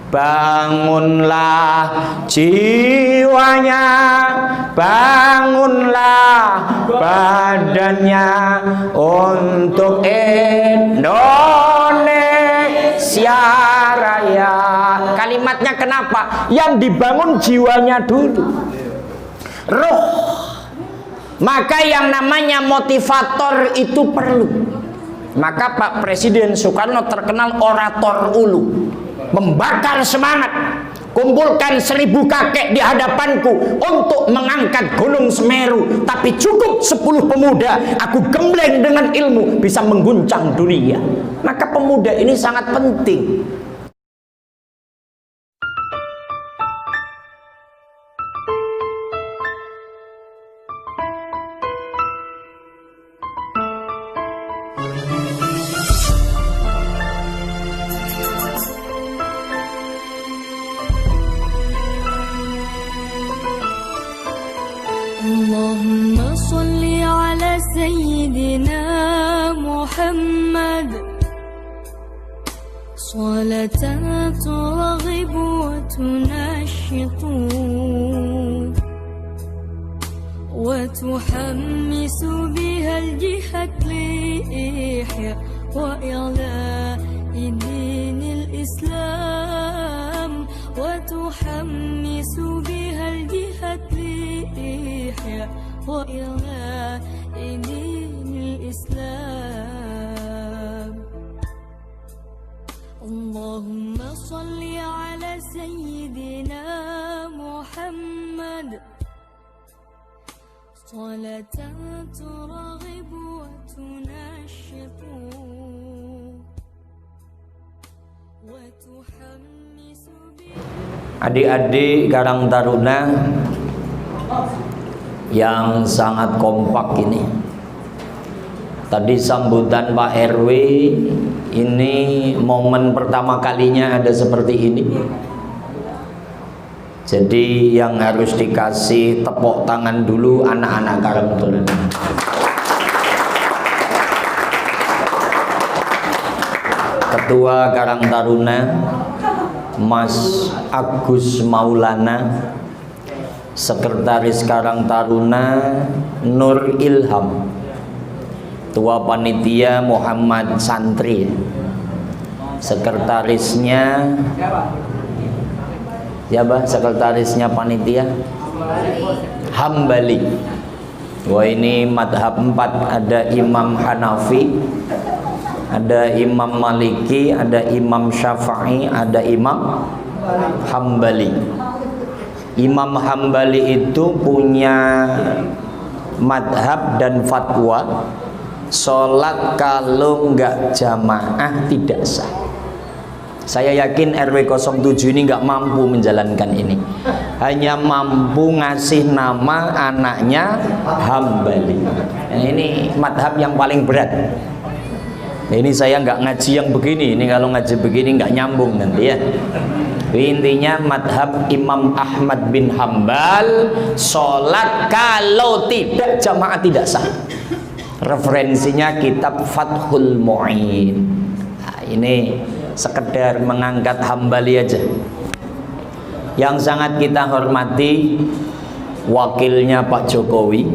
bangunlah jiwanya, bangunlah badannya untuk Indonesia Raya. Kalimatnya kenapa? Yang dibangun jiwanya dulu, roh. Maka yang namanya motivator itu perlu. Maka Pak Presiden Soekarno terkenal orator ulu, membakar semangat. Kumpulkan 1000 kakek di hadapanku untuk mengangkat Gunung Semeru, tapi cukup 10 pemuda, aku gembleng dengan ilmu bisa mengguncang dunia. Maka pemuda ini sangat penting. Allahumma salli ala sayyidina Muhammad salatan turaghibu wa tunashitu wa tuhammisu biha al-jihad li-ihya wa i'la'i dinil Islam wa tuhammisu biha al-jihad وإعلاء دين الإسلام اللهم صل على سيدنا محمد صلاة ترغب وتنشط وتحمس Adik-adik Karang Taruna yang sangat kompak ini. Tadi sambutan Pak RW, ini momen pertama kalinya ada seperti ini. Jadi yang harus dikasih tepuk tangan dulu anak-anak Karang Taruna. Ketua Karang Taruna Mas Agus Maulana, Sekretaris Karang Taruna Nur Ilham, Ketua Panitia Muhammad Santri, Sekretarisnya siapa? Sekretarisnya Panitia Hambali. Wah, ini madhab 4, ada Imam Hanafi, ada Imam Maliki, ada Imam Syafi'i, ada Imam Hambali. Imam Hambali itu punya madhab dan fatwa, sholat kalau nggak jamaah tidak sah. Saya yakin RW 07 ini nggak mampu menjalankan ini, hanya mampu ngasih nama anaknya Hambali. Nah, ini madhab yang paling berat. Nah, ini saya nggak ngaji yang begini, ini kalau ngaji begini nggak nyambung nanti ya. Intinya madhab Imam Ahmad bin Hambal, sholat kalau tidak jamaah tidak sah. Referensinya kitab Fathul Mu'in. Nah, ini sekedar mengangkat Hambali aja. Yang sangat kita hormati wakilnya Pak Jokowi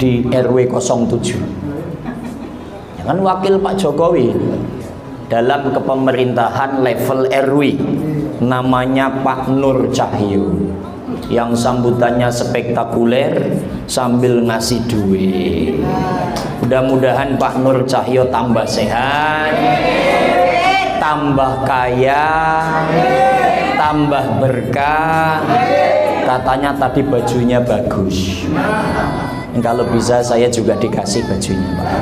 di RW 07. Ya kan wakil Pak Jokowi dalam kepemerintahan level RW, namanya Pak Nur Cahyo, yang sambutannya spektakuler sambil ngasih duit. Mudah-mudahan Pak Nur Cahyo tambah sehat, tambah kaya, tambah berkah. Katanya tadi bajunya bagus. Kalau bisa saya juga dikasih bajunya, Pak.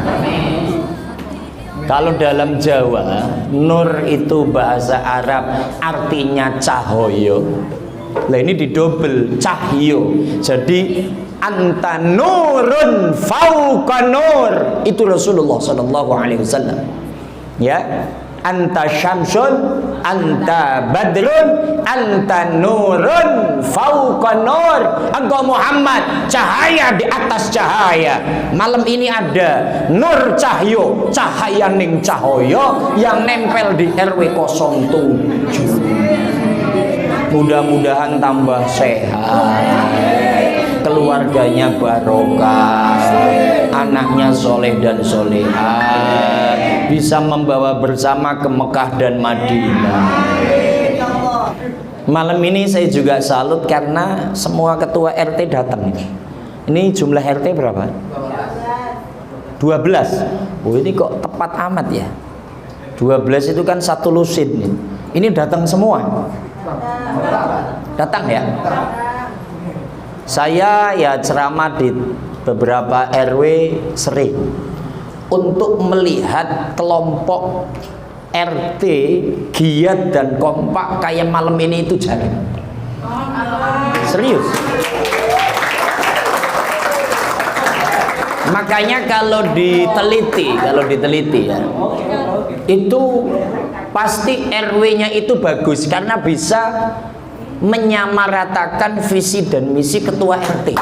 Kalau dalam Jawa, nur itu bahasa Arab artinya cahyo. Nah, ini didobel cahyo. Jadi anta nurun fauqa nur. Itu Rasulullah sallallahu alaihi wasallam. Ya. Anta syamsun, anta badrun, anta nurun fauqa nur. Engkau Muhammad, cahaya di atas cahaya. Malam ini ada nur cahyo, cahaya ning cahaya yang nempel di RW 07. mudah-mudahan tambah sehat, keluarganya barokah, anaknya soleh dan solehah, bisa membawa bersama ke Mekah dan Madinah. Malam ini saya juga salut karena semua ketua RT datang. Ini jumlah RT berapa? 12. Oh, ini kok tepat amat ya. 12 itu kan satu lusin nih. Ini datang semua. Datang ya. Saya ya ceramah di beberapa RW sering untuk melihat kelompok RT giat dan kompak kayak malam ini itu jarang. Serius. Makanya kalau diteliti ya, itu pasti RW-nya itu bagus karena bisa menyamaratakan visi dan misi ketua RT.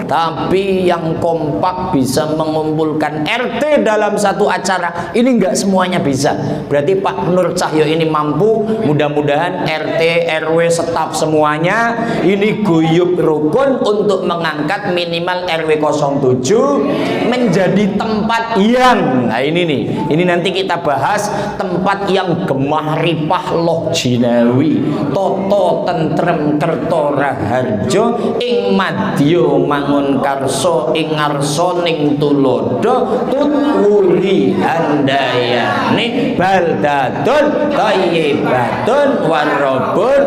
Tapi yang kompak bisa mengumpulkan RT dalam satu acara, ini enggak semuanya bisa. Berarti Pak Nur Cahyo ini mampu. Mudah-mudahan RT, RW, staf semuanya ini guyup rukun untuk mengangkat minimal RW 07 menjadi tempat yang, nah ini nih, ini nanti kita bahas, tempat yang gemah ripah loh jinawi, toto tentrem kerto raharjo ing madya mangun karso ing ngarso ning tulodo tutwuri handayani baldatun thayyibatun warabun.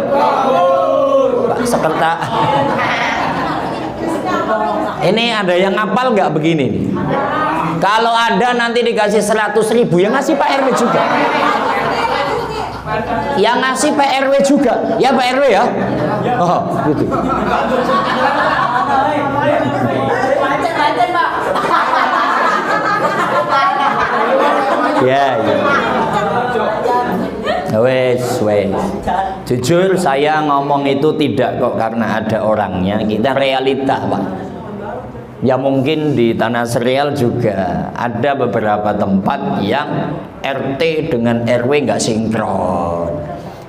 Pak Sekerta, ini ada yang ngapal nggak begini nih? Kalau ada nanti dikasih 100.000, yang ngasih Pak RW juga. Yang ngasih Pak RW juga, ya Pak RW ya. Oh, gitu. Ya, ya. Wes. Jujur saya ngomong itu tidak kok karena ada orangnya, kita realita Pak. Ya mungkin di Tanah Serial juga ada beberapa tempat yang RT dengan RW nggak sinkron,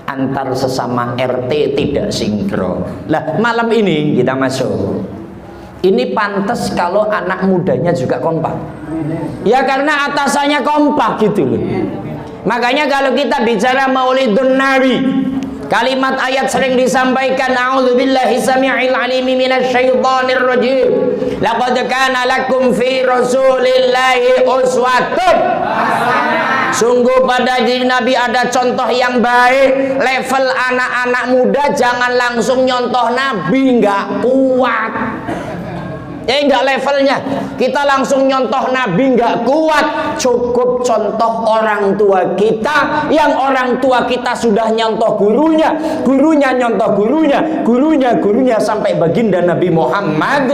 antar sesama RT tidak sinkron. Lah malam ini kita masuk. Ini pantas kalau anak mudanya juga kompak. Ya karena atasannya kompak gitu loh. Makanya kalau kita bicara Maulidun Nabi, kalimat ayat sering disampaikan, a'udzubillahi samii'il 'alimi minasyaitonir rajim. Laqad kana lakum fi Rasulillahi uswatun. Sungguh pada diri Nabi ada contoh yang baik. Level anak-anak muda jangan langsung nyontoh Nabi, nggak kuat. Ya enggak levelnya. Kita langsung nyontoh Nabi nggak kuat. Cukup contoh orang tua kita, yang orang tua kita sudah nyontoh gurunya, gurunya nyontoh gurunya, gurunya sampai baginda Nabi Muhammad.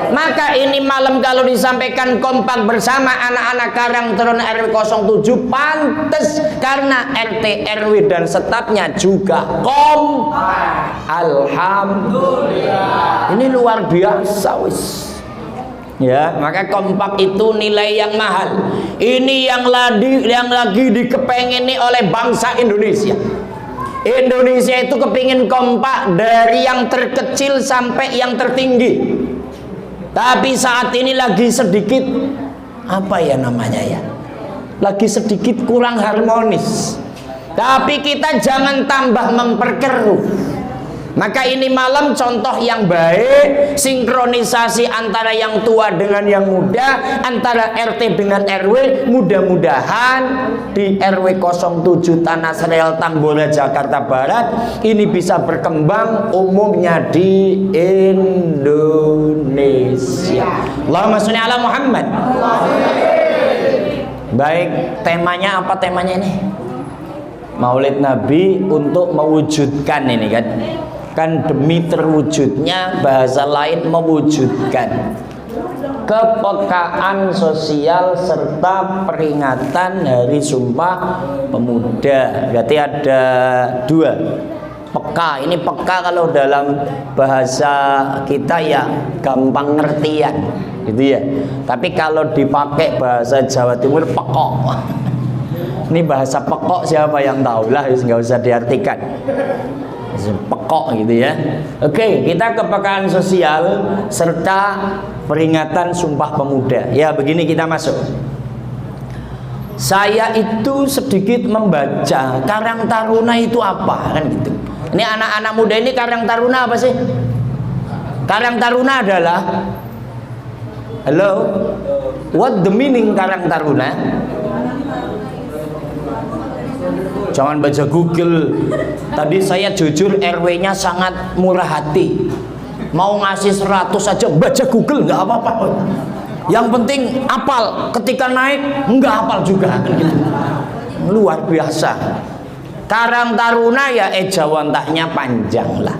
Maka ini malam kalau disampaikan kompak bersama anak-anak Karang Taruna RW 07 pantes karena RT, RW dan stafnya juga kompak. Alhamdulillah. Ini luar biasa wis. Ya, maka kompak itu nilai yang mahal. Ini yang lagi dikepengini oleh bangsa Indonesia. Indonesia itu kepingin kompak dari yang terkecil sampai yang tertinggi. Tapi saat ini lagi sedikit apa ya namanya ya? Lagi sedikit kurang harmonis. Tapi kita jangan tambah memperkeruh. Maka ini malam contoh yang baik, sinkronisasi antara yang tua dengan yang muda, antara RT dengan RW. Mudah-mudahan di RW 07 Tanah Serial Tambora Jakarta Barat ini bisa berkembang umumnya di Indonesia. Allahumma sholli ala Muhammad. Baik, temanya apa temanya ini? Maulid Nabi untuk mewujudkan ini kan demi terwujudnya, bahasa lain mewujudkan kepekaan sosial serta peringatan Hari Sumpah Pemuda. Berarti ada dua peka. Ini peka kalau dalam bahasa kita ya gampang ngertian gitu ya. Tapi kalau dipakai bahasa Jawa Timur pekok. Ini bahasa pekok siapa yang tahu lah, nggak usah diartikan. Pekok gitu ya. Oke, kita kepekaan sosial serta peringatan Sumpah Pemuda. Ya, begini kita masuk. Saya itu sedikit membaca Karang Taruna itu apa, kan gitu. Ini anak-anak muda ini Karang Taruna apa sih? Karang Taruna adalah, halo, what the meaning Karang Taruna? Jangan baca Google. Tadi saya jujur RW-nya sangat murah hati. Mau ngasih 100 aja baca Google nggak apa-apa. Yang penting apal. Ketika naik nggak apal juga kan gitu. Luar biasa. Karang Taruna ya ejawantahnya panjang lah.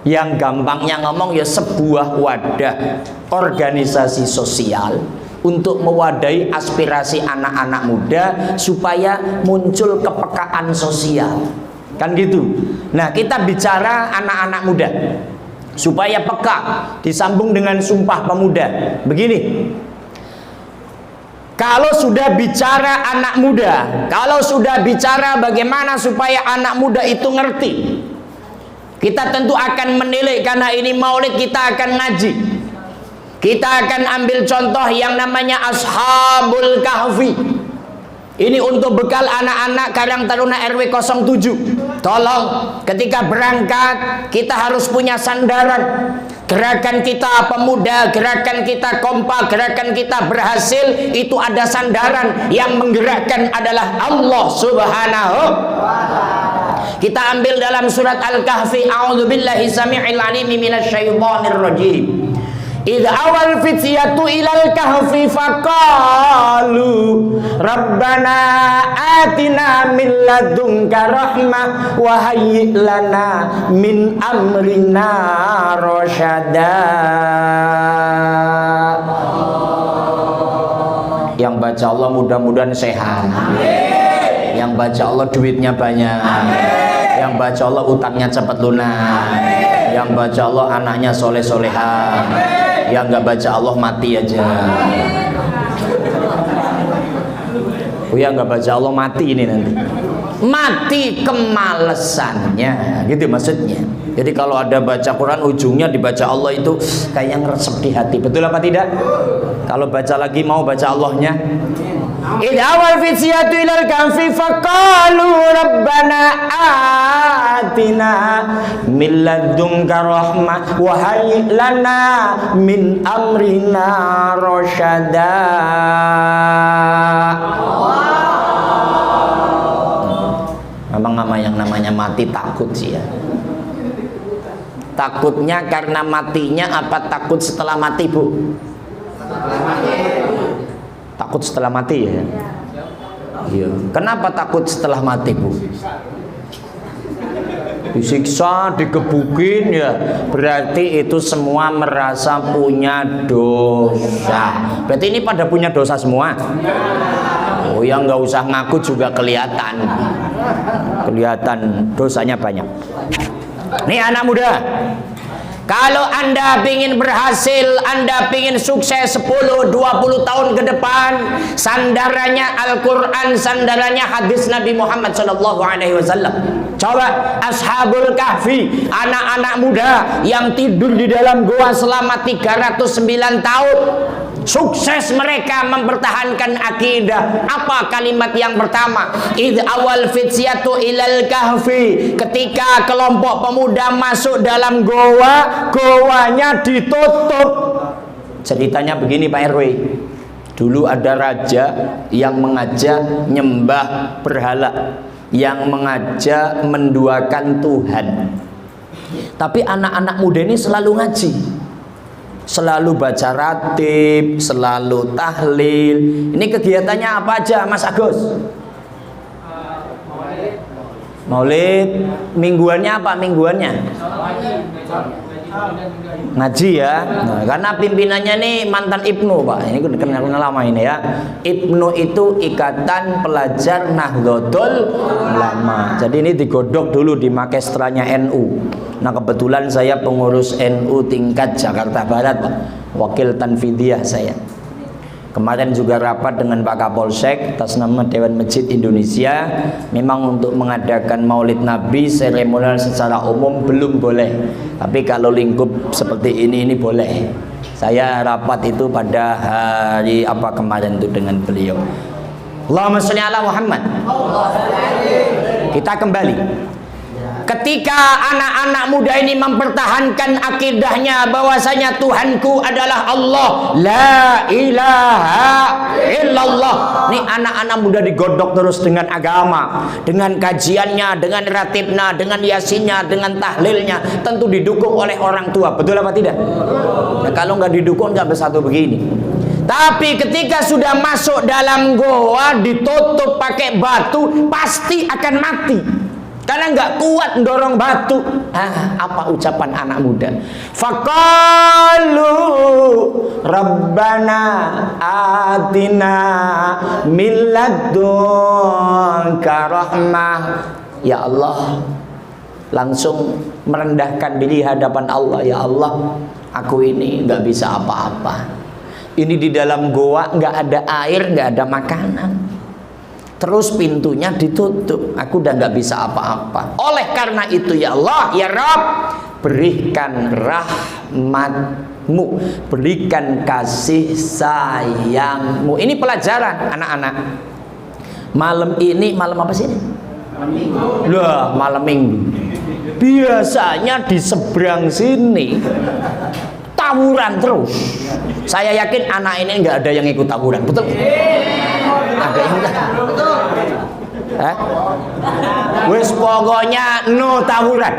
Yang gampangnya ngomong ya sebuah wadah organisasi sosial untuk mewadahi aspirasi anak-anak muda supaya muncul kepekaan sosial, kan gitu. Nah, kita bicara anak-anak muda supaya peka, disambung dengan Sumpah Pemuda. Begini, kalau sudah bicara anak muda, kalau sudah bicara bagaimana supaya anak muda itu ngerti, kita tentu akan menilai. Karena ini maulid, kita akan ngaji. Kita akan ambil contoh yang namanya Ashabul Kahfi. Ini untuk bekal anak-anak Karang Taruna RW 07. Tolong ketika berangkat kita harus punya sandaran. Gerakan kita pemuda, gerakan kita kompak, gerakan kita berhasil, itu ada sandaran. Yang menggerakkan adalah Allah Subhanahu. Kita ambil dalam surat Al-Kahfi, a'udzubillahi samii'il 'aliim minasyaitonir rajim. Idza awal fityatu ilal kahfi faqalu rabbana atina min ladunka rahmah wa hayyi lana min amrina rasyada. Yang baca Allah mudah-mudahan sehat. Yang baca Allah duitnya banyak. Yang baca Allah utangnya cepat lunas. Yang baca Allah anaknya soleh-soleha. Yang nggak baca Allah mati aja. Oh ya, nggak baca Allah mati ini nanti. Mati kemalesannya, gitu maksudnya. Jadi kalau ada baca Quran ujungnya dibaca Allah itu kayak ngeresep di hati. Betul apa tidak? Kalau baca lagi mau baca Allahnya. Idawal fisyatu ilal kahfi faqalu rabbana atina min ladunka rahmah wa hayyi lana min amrina rasyada. Memang yang namanya mati takut sih ya. Takutnya karena matinya apa takut setelah mati, Bu? Takut setelah mati ya? Iya. Kenapa takut setelah mati, Bu? Disiksa, digebukin ya. Berarti itu semua merasa punya dosa. Berarti ini pada punya dosa semua? Oh ya, nggak usah ngaku juga kelihatan. Kelihatan dosanya banyak. Nih anak muda, kalau Anda ingin berhasil, Anda ingin sukses 10-20 tahun ke depan, sandarannya Al-Quran, sandarannya hadis Nabi Muhammad SAW. Coba Ashabul Kahfi, anak-anak muda yang tidur di dalam goa selama 309 tahun. Sukses mereka mempertahankan akidah. Apa kalimat yang pertama? Idh awal fityatu ilal kahfi. Ketika kelompok pemuda masuk dalam goa, goanya ditutup. Ceritanya begini Pak RW. Dulu ada raja yang mengajak nyembah berhala, yang mengajak menduakan Tuhan. Tapi anak-anak muda ini selalu ngaji, selalu baca ratib, selalu tahlil. Ini kegiatannya apa aja Mas Agus? Maulid. Mingguannya apa mingguannya? Ngaji ya. Nah, karena pimpinannya nih mantan Ibnu Pak. Ini kenal lama ini ya. Ibnu itu Ikatan Pelajar Nahdlatul Ulama. Jadi ini digodok dulu di makestranya NU. Nah kebetulan saya pengurus NU tingkat Jakarta Barat Pak. Wakil Tanfidiyah saya. Kemarin juga rapat dengan Pak Kapolsek atas nama Dewan Masjid Indonesia. Memang untuk mengadakan Maulid Nabi seremonial secara umum belum boleh, tapi kalau lingkup seperti ini boleh. Saya rapat itu pada hari apa kemarin itu dengan beliau. Allahumma sholli ala Muhammad. Kita kembali. Ketika anak-anak muda ini mempertahankan akidahnya bahwasanya Tuhanku adalah Allah, la ilaha illallah. Nih anak-anak muda digodok terus dengan agama, dengan kajiannya, dengan ratibnya, dengan yasinnya, dengan tahlilnya, tentu didukung oleh orang tua. Betul apa tidak? Nah, kalau nggak didukung nggak bersatu begini. Tapi ketika sudah masuk dalam goa ditutup pakai batu, pasti akan mati. Karena nggak kuat dorong batu. Apa ucapan anak muda? Faqalu Rabbana atina min ladunka rahmah. Ya Allah, langsung merendahkan diri hadapan Allah. Ya Allah, aku ini nggak bisa apa-apa. Ini di dalam goa nggak ada air, nggak ada makanan. Terus pintunya ditutup, aku udah nggak bisa apa-apa. Oleh karena itu ya Allah, ya Rabb, berikan rahmatmu, berikan kasih sayangmu. Ini pelajaran anak-anak. Malam ini, malam apa sih ini? Loh, malam minggu. Biasanya di seberang sini tawuran terus. Saya yakin anak ini nggak ada yang ikut tawuran, betul? Ada yang enggak? Wis pokoknya no tawuran.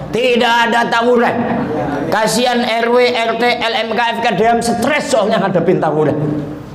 Tidak ada tawuran. Kasihan RW, RT, LMK, FKDM stres soalnya ngadepin tawuran.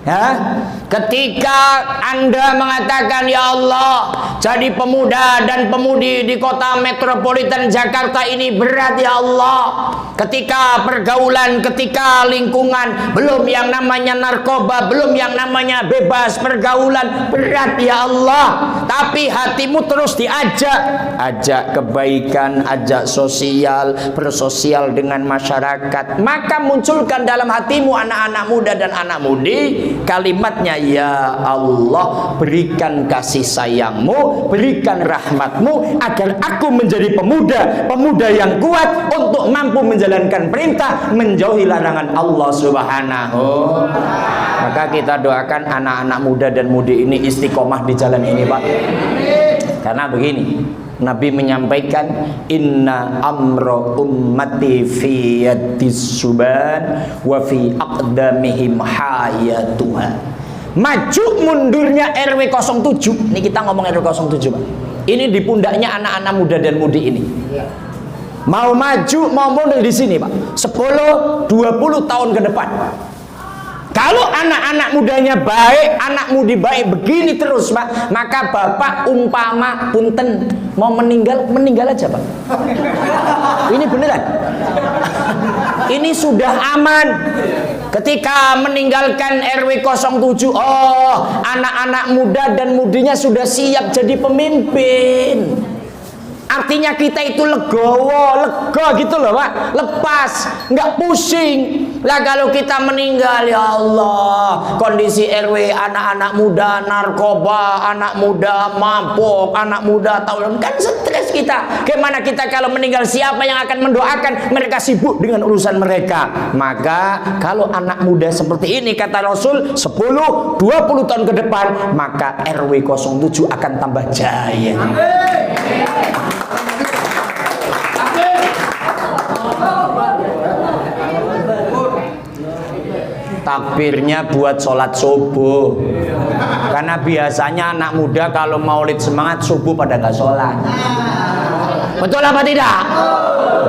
Ya, ketika Anda mengatakan ya Allah, jadi pemuda dan pemudi di kota metropolitan Jakarta ini berat ya Allah. Ketika pergaulan, ketika lingkungan, belum yang namanya narkoba, belum yang namanya bebas pergaulan, berat ya Allah. Tapi hatimu terus diajak, ajak kebaikan, ajak sosial, bersosial dengan masyarakat. Maka munculkan dalam hatimu anak-anak muda dan anak mudi kalimatnya, ya Allah, berikan kasih sayangmu, berikan rahmatmu agar aku menjadi pemuda yang kuat untuk mampu menjalankan perintah, menjauhi larangan Allah Subhanahu. Maka kita doakan anak-anak muda dan mudi ini istiqomah di jalan ini, Pak. Karena begini, Nabi menyampaikan inna amro ummati fi yadis suban wa fi aqdamihim hayatuha. Maju mundurnya RW 07. Ini kita ngomong RW 07, Pak. Ini di pundaknya anak-anak muda dan mudi ini. Mau maju mau mundur di sini, Pak. 10, 20 tahun ke depan. Kalau anak-anak mudanya baik, anak mudi baik begini terus, Pak, maka Bapak umpama punten mau meninggal aja, Pak. Ini beneran. Ini sudah aman. Ketika meninggalkan RW 07, oh, anak-anak muda dan mudinya sudah siap jadi pemimpin. Artinya kita itu legowo, lega gitu loh, Pak. Lepas, nggak pusing. Lah kalau kita meninggal, ya Allah, kondisi RW anak-anak muda narkoba, anak muda mabuk, anak muda tawuran, kan stres kita. Gimana kita kalau meninggal, siapa yang akan mendoakan? Mereka sibuk dengan urusan mereka. Maka kalau anak muda seperti ini, kata Rasul, 10, 20 tahun ke depan, maka RW 07 akan tambah jaya. Takbirnya buat sholat subuh. Karena biasanya anak muda kalau maulid semangat subuh pada nggak sholat. Betul apa tidak?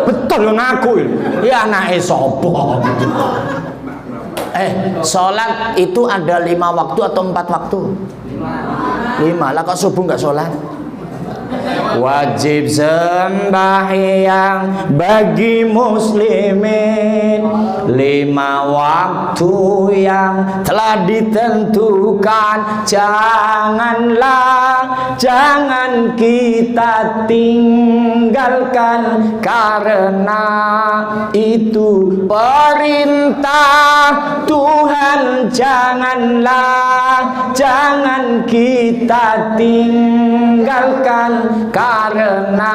Betul, ngaku. Ya anak sopo. Sholat itu ada 5 waktu atau 4 waktu? 5. Lah kok subuh nggak sholat? wajib sembahyang bagi muslimin 5 waktu yang telah ditentukan. Jangan kita tinggalkan, karena itu perintah Tuhan. Jangan kita tinggalkan, karena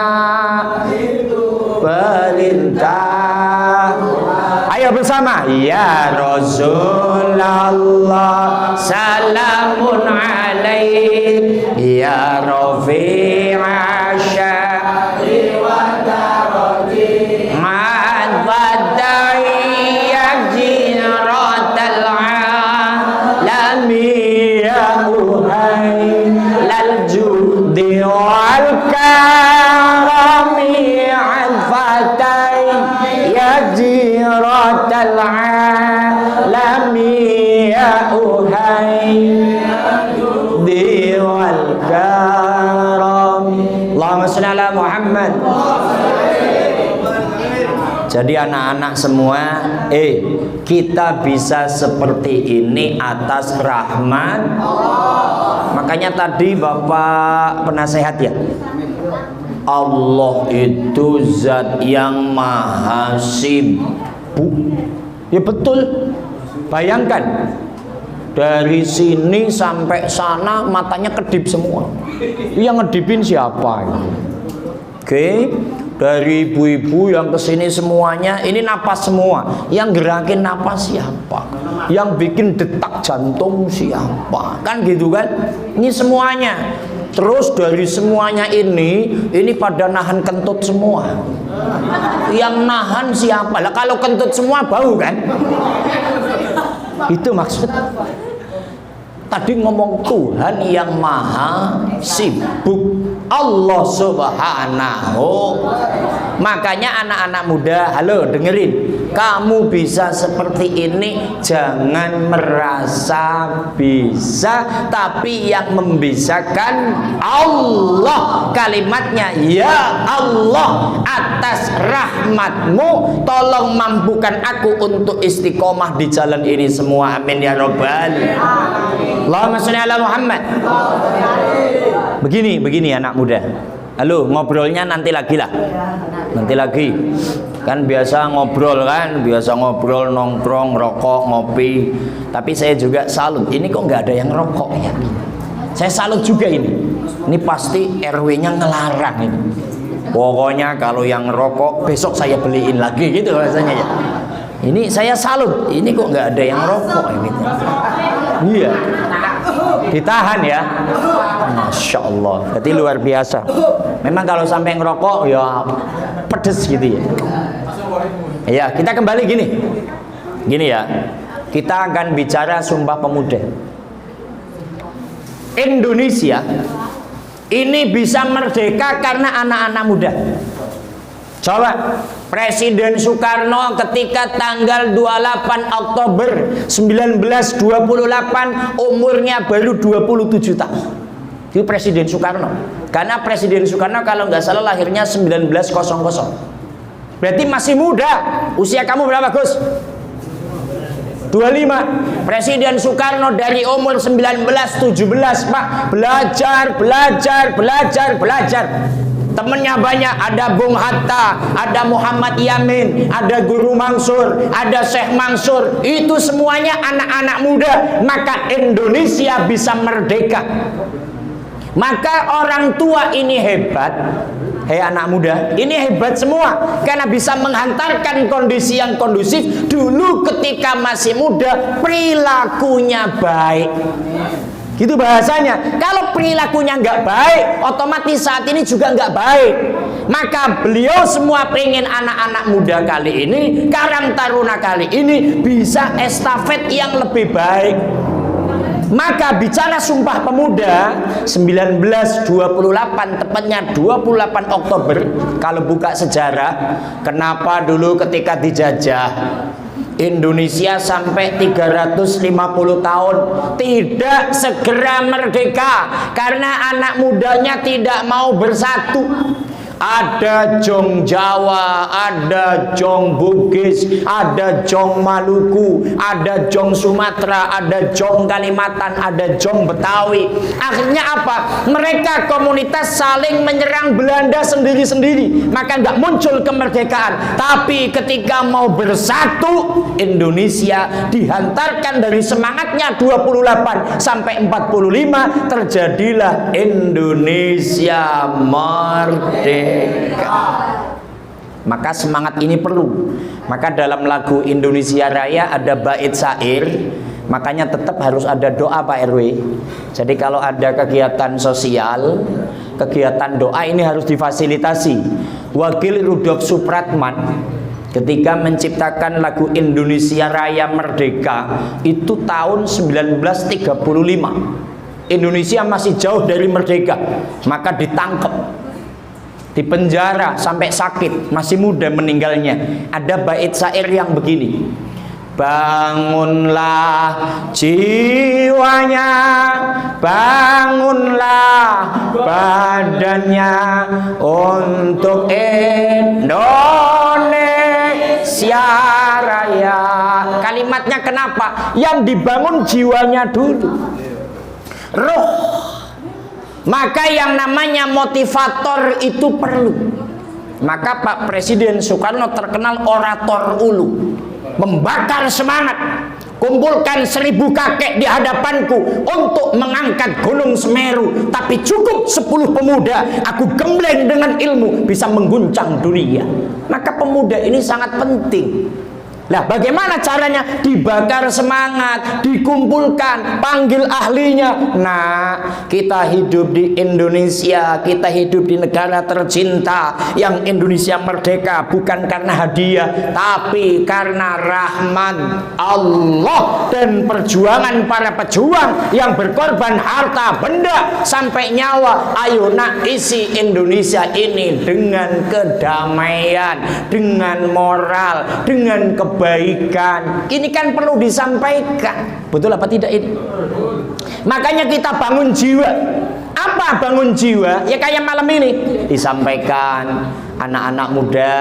itu perintah. Ayo bersama. Ya Rasulullah salamun alaik, ya Rafi'a sya'ri wa darajih, ma'adwadai yajiratal alami, ya uhai lal judi wal karami, adfatai yajiratal alami, ya uhai diwal karami. Allahumma shalli ala Muhammad. Jadi anak-anak semua, kita bisa seperti ini atas rahmat. Makanya tadi Bapak penasehat ya, Allah itu zat yang maha sibuk. Ya betul. Bayangkan, dari sini sampai sana matanya kedip semua. Yang ngedipin siapa? Oke, dari ibu-ibu yang kesini semuanya, ini napas semua. Yang gerakin napas siapa? Yang bikin detak jantung siapa? Kan gitu kan? Ini semuanya. Terus dari semuanya ini pada nahan kentut semua. Yang nahan siapa? Lah kalau kentut semua bau kan? Itu maksud. Tadi ngomong Tuhan yang maha sibuk, Allah subhanahu. Makanya anak-anak muda, halo dengerin, kamu bisa seperti ini, jangan merasa bisa, tapi yang membisakan Allah. Kalimatnya, ya Allah, atas rahmatmu tolong mampukan aku untuk istiqomah di jalan ini semua, amin ya robbal. Allahumma sholli ala Muhammad. Begini anak muda. Halo, ngobrolnya nanti lagi lah. Nanti lagi. Kan biasa ngobrol nongkrong, rokok, ngopi. Tapi saya juga salut. Ini kok nggak ada yang rokok ya? Saya salut juga ini. Ini pasti RW-nya ngelarang ini. Pokoknya kalau yang rokok besok saya beliin lagi gitu rasanya ya. Ini saya salut. Ini kok nggak ada yang rokok ini. Iya. Ditahan ya. Masya Allah. Berarti luar biasa. Memang kalau sampai ngerokok ya pedes gitu ya. Ya, kita kembali gini ya. Kita akan bicara Sumpah Pemuda. Indonesia ini bisa merdeka karena anak-anak muda. Coba, Presiden Soekarno ketika tanggal 28 Oktober 1928 umurnya baru 27 tahun. Itu Presiden Soekarno. Karena Presiden Soekarno kalau nggak salah lahirnya 1900. Berarti masih muda. Usia kamu berapa, Gus? 25. Presiden Soekarno dari umur 19-17, Pak, belajar. Temennya banyak, ada Bung Hatta, ada Muhammad Yamin, ada Guru Mansur, ada Syekh Mansur. Itu semuanya anak-anak muda. Maka Indonesia bisa merdeka. Maka orang tua ini hebat. Hei anak muda, ini hebat semua. Karena bisa menghantarkan kondisi yang kondusif. Dulu ketika masih muda, perilakunya baik. Gitu bahasanya. Kalau perilakunya nggak baik, otomatis saat ini juga nggak baik. Maka beliau semua pengen anak-anak muda kali ini, Karang Taruna kali ini bisa estafet yang lebih baik. Maka bicara Sumpah Pemuda 1928, tepatnya 28 Oktober. Kalau buka sejarah, kenapa dulu ketika dijajah, Indonesia sampai 350 tahun tidak segera merdeka karena anak mudanya tidak mau bersatu. Ada Jong Jawa, ada Jong Bugis, ada Jong Maluku, ada Jong Sumatera, ada Jong Kalimantan, ada Jong Betawi. Akhirnya apa? Mereka komunitas saling menyerang Belanda sendiri-sendiri, maka nggak muncul kemerdekaan. Tapi ketika mau bersatu, Indonesia dihantarkan dari semangatnya 28 sampai 45, terjadilah Indonesia merdeka. Maka semangat ini perlu. Maka dalam lagu Indonesia Raya ada bait syair, makanya tetap harus ada doa Pak RW. Jadi kalau ada kegiatan sosial, kegiatan doa ini harus difasilitasi. Wakil Rudolf Supratman ketika menciptakan lagu Indonesia Raya Merdeka itu tahun 1935. Indonesia masih jauh dari merdeka, maka ditangkap, dipenjara sampai sakit, masih muda meninggalnya. Ada bait syair yang begini: bangunlah jiwanya, bangunlah badannya untuk Indonesia Raya. Kalimatnya kenapa? Yang dibangun jiwanya dulu, roh. Maka yang namanya motivator itu perlu. Maka Pak Presiden Soekarno terkenal orator ulu, membakar semangat. Kumpulkan 1000 kakek di hadapanku untuk mengangkat Gunung Semeru, tapi cukup 10 pemuda, aku gembleng dengan ilmu bisa mengguncang dunia. Maka pemuda ini sangat penting. Nah, bagaimana caranya? Dibakar semangat, dikumpulkan, panggil ahlinya. Nah, kita hidup di Indonesia, kita hidup di negara tercinta yang Indonesia merdeka bukan karena hadiah, tapi karena rahmat Allah dan perjuangan para pejuang yang berkorban harta benda sampai nyawa. Ayo nak isi Indonesia ini dengan kedamaian, dengan moral, dengan kebaikan. Ini kan perlu disampaikan. Betul apa tidak ini? Makanya kita bangun jiwa. Apa bangun jiwa? Ya kayak malam ini disampaikan, anak-anak muda,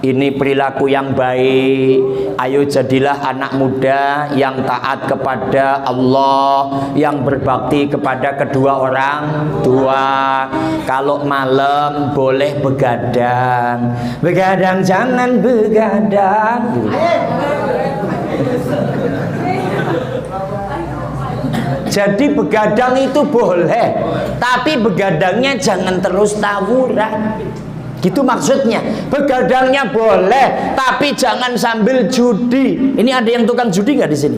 ini perilaku yang baik. Ayo jadilah anak muda yang taat kepada Allah, yang berbakti kepada kedua orang tua. Kalau malam boleh begadang. Begadang jangan begadang. Jadi begadang itu boleh, tapi begadangnya jangan terus tawuran. Gitu maksudnya. Begadangnya boleh, tapi jangan sambil judi. Ini ada yang tukang judi nggak di sini?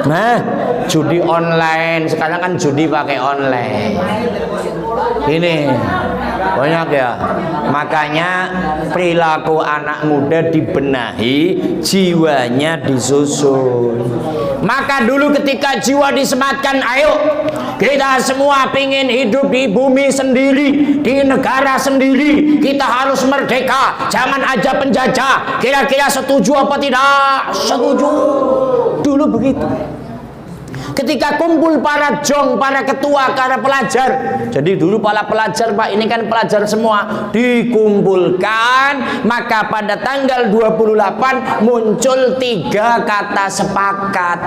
Nah, judi online. Sekarang kan judi pakai online. Ini banyak ya. Makanya perilaku anak muda dibenahi, jiwanya disusun. Maka dulu ketika jiwa disematkan, ayo kita semua pingin hidup di bumi sendiri, di negara sendiri. Kita harus merdeka, jangan aja penjajah. Kira-kira setuju apa tidak? Setuju. Dulu begitu. Ketika kumpul para jong, para ketua, para pelajar. Jadi dulu para pelajar, Pak, ini kan pelajar semua, dikumpulkan. Maka pada tanggal 28 muncul 3 kata sepakat.